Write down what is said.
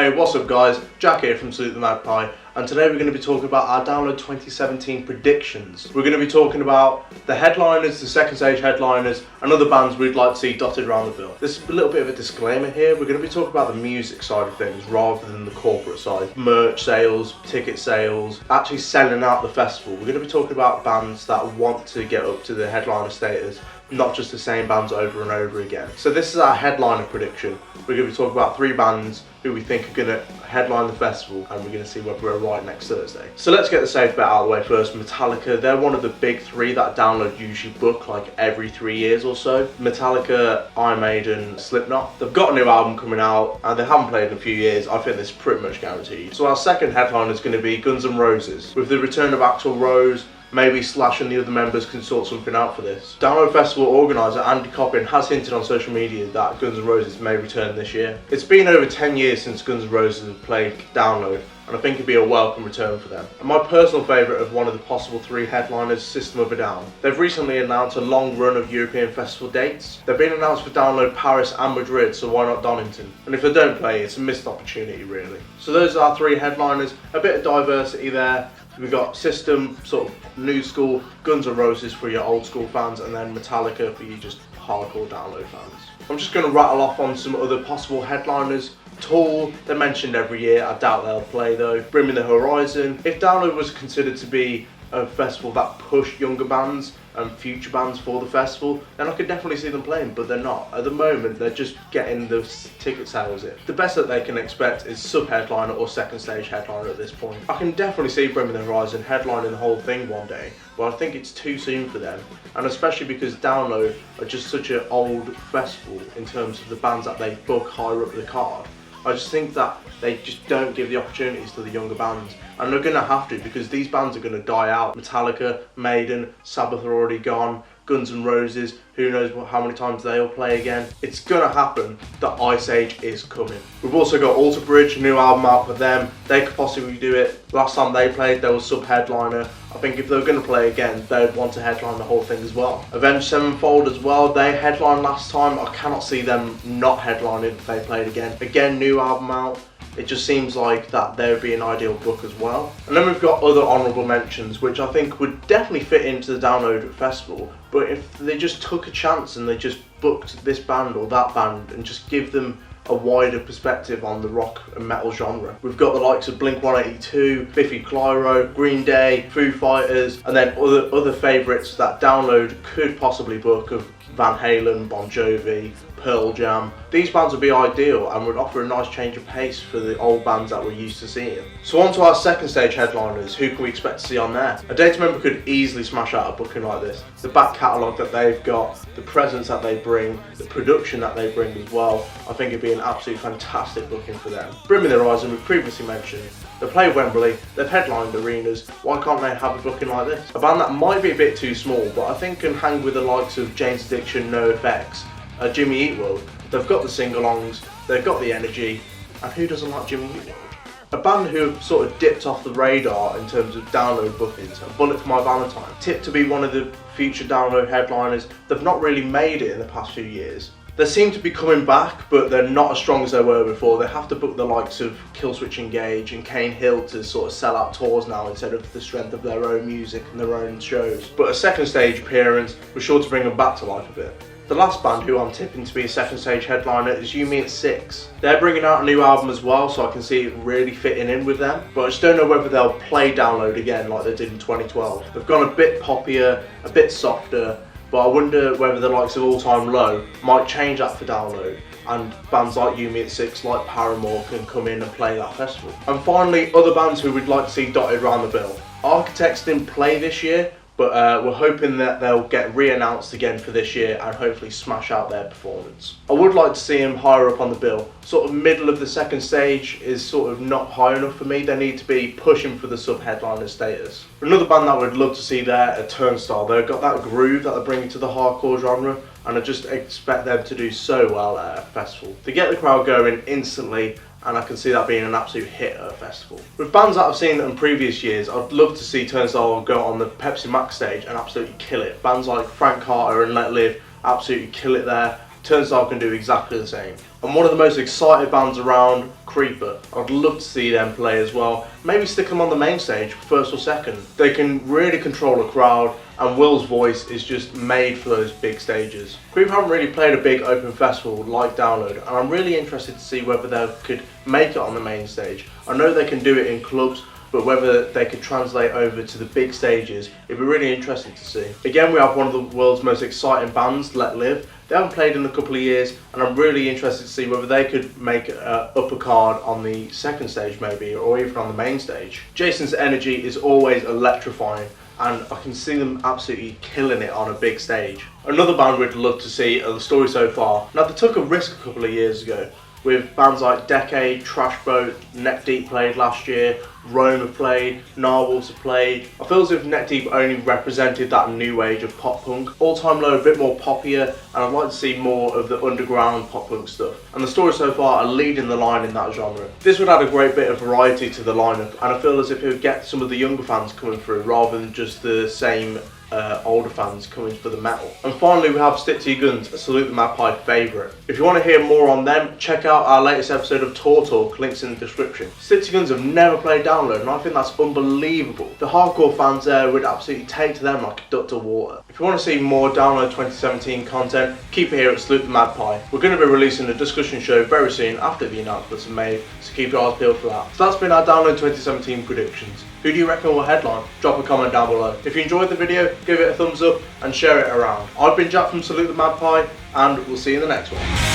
Hey, what's up guys? Jack here from Salute the Magpie, and today we're going to be talking about our Download 2017 predictions. We're going to be talking about the headliners, the second stage headliners, and other bands we'd like to see dotted around the bill. This is a little bit of a disclaimer here. We're going to be talking about the music side of things rather than the corporate side. Merch sales, ticket sales, actually selling out the festival. We're going to be talking about bands that want to get up to the headliner status, not just the same bands over and over again. So this is our headliner prediction. We're going to be talking about 3 bands who we think are going to headline the festival, and we're going to see whether we're right next Thursday. So let's get the safe bet out of the way first. Metallica, they're one of the big 3 that Download usually book like every 3 years or so. Metallica, Iron Maiden, Slipknot. They've got a new album coming out and they haven't played in a few years. I think this is pretty much guaranteed. So our second headliner is going to be Guns N' Roses. With the return of Axl Rose, maybe Slash and the other members can sort something out for this. Download Festival organiser Andy Coppin has hinted on social media that Guns N' Roses may return this year. It's been over 10 years since Guns N' Roses have played Download, and I think it'd be a welcome return for them. And my personal favourite of one of the possible 3 headliners, System of a Down. They've recently announced a long run of European festival dates. They've been announced for Download Paris and Madrid, so why not Donington? And if they don't play, it's a missed opportunity really. So those are our 3 headliners, a bit of diversity there. We've got System, sort of new school, Guns N' Roses for your old school fans, and then Metallica for you just hardcore Download fans. I'm just going to rattle off on some other possible headliners. Tool, they're mentioned every year, I doubt they'll play though. Bring the Horizon. If Download was considered to be a festival that pushed younger bands and future bands for the festival, then I could definitely see them playing, but they're not. At the moment, they're just getting the ticket sales in. The best that they can expect is sub-headliner or second stage headliner at this point. I can definitely see Bring the Horizon headlining the whole thing one day, but I think it's too soon for them, and especially because Download are just such an old festival in terms of the bands that they book higher up the card. I just think that they just don't give the opportunities to the younger bands, and they're going to have to, because these bands are going to die out. Metallica, Maiden, Sabbath are already gone, Guns N' Roses, who knows how many times they'll play again. It's going to happen. The Ice Age is coming. We've also got Alter Bridge, new album out for them. They could possibly do it. Last time they played, they were sub-headliner. I think if they were going to play again, they'd want to headline the whole thing as well. Avenged Sevenfold as well, they headlined last time. I cannot see them not headlining if they played again. Again, new album out. It just seems like that there would be an ideal book as well. And then we've got other honourable mentions, which I think would definitely fit into the Download Festival. But if they just took a chance and they just booked this band or that band and just give them a wider perspective on the rock and metal genre. We've got the likes of Blink-182, Biffy Clyro, Green Day, Foo Fighters, and then other favourites that Download could possibly book of Van Halen, Bon Jovi, Pearl Jam. These bands would be ideal and would offer a nice change of pace for the old bands that we're used to seeing. So on to our second stage headliners. Who can we expect to see on there? A Data member could easily smash out a booking like this. The back catalogue that they've got, the presence that they bring, the production that they bring as well, I think it'd be an absolutely fantastic booking for them. Bring the Horizon, we've previously mentioned. They play Wembley, they've headlined arenas, why can't they have a booking like this? A band that might be a bit too small, but I think can hang with the likes of Jane's Addiction, NoFX, Jimmy Eat World. They've got the sing-alongs, they've got the energy, and who doesn't like Jimmy Eat World? A band who have sort of dipped off the radar in terms of Download bookings, Bullet for My Valentine, tipped to be one of the future Download headliners. They've not really made it in the past few years. They seem to be coming back, but they're not as strong as they were before. They have to book the likes of Killswitch Engage and Cane Hill to sort of sell out tours now instead of the strength of their own music and their own shows. But a second stage appearance was sure to bring them back to life a bit. The last band who I'm tipping to be a second stage headliner is You Me at 6. They're bringing out a new album as well, so I can see it really fitting in with them. But I just don't know whether they'll play Download again like they did in 2012. They've gone a bit poppier, a bit softer, but I wonder whether the likes of All Time Low might change that for Download, and bands like You Me at 6, like Paramore, can come in and play that festival. And finally, other bands who we'd like to see dotted around the bill. Architects didn't play this year, but we're hoping that they'll get re-announced again for this year and hopefully smash out their performance. I would like to see them higher up on the bill. Sort of middle of the second stage is sort of not high enough for me. They need to be pushing for the sub-headliner status. Another band that we'd love to see there are Turnstile. They've got that groove that they're bringing to the hardcore genre, and I just expect them to do so well at a festival. They get the crowd going instantly, and I can see that being an absolute hit at a festival. With bands that I've seen in previous years, I'd love to see Turnstile go on the Pepsi Max stage and absolutely kill it. Bands like Frank Carter and Let Live absolutely kill it there. Turnstile can do exactly the same. And one of the most excited bands around, Creeper. I'd love to see them play as well. Maybe stick them on the main stage, first or second. They can really control a crowd, and Will's voice is just made for those big stages. Creeper haven't really played a big open festival like Download, and I'm really interested to see whether they could make it on the main stage. I know they can do it in clubs, but whether they could translate over to the big stages, it'd be really interesting to see. Again, we have one of the world's most exciting bands, Let Live. They haven't played in a couple of years, and I'm really interested to see whether they could make an upper card on the second stage maybe, or even on the main stage. Jason's energy is always electrifying, and I can see them absolutely killing it on a big stage. Another band we'd love to see are The Story So Far. Now, they took a risk a couple of years ago with bands like Decade, Trash Boat, Neck Deep played last year, Rome have played, Narwhals have played. I feel as if Neck Deep only represented that new age of pop punk. All Time Low a bit more poppier, and I'd like to see more of the underground pop punk stuff. And The Story So Far are leading the line in that genre. This would add a great bit of variety to the lineup, and I feel as if it would get some of the younger fans coming through rather than just the same older fans coming for the metal. And finally, we have Stick to Your Guns, a Salute the Magpie favourite. If you want to hear more on them, check out our latest episode of Tour Talk, links in the description. Stick to Your Guns have never played Download, and I think that's unbelievable. The hardcore fans there would absolutely take to them like a duck to water. If you want to see more Download 2017 content, keep it here at Salute the Magpie. We're going to be releasing a discussion show very soon after the announcements are made, so keep your eyes peeled for that. So that's been our Download 2017 predictions. Who do you reckon will headline? Drop a comment down below. If you enjoyed the video, give it a thumbs up and share it around. I've been Jack from Salute the Magpie, and we'll see you in the next one.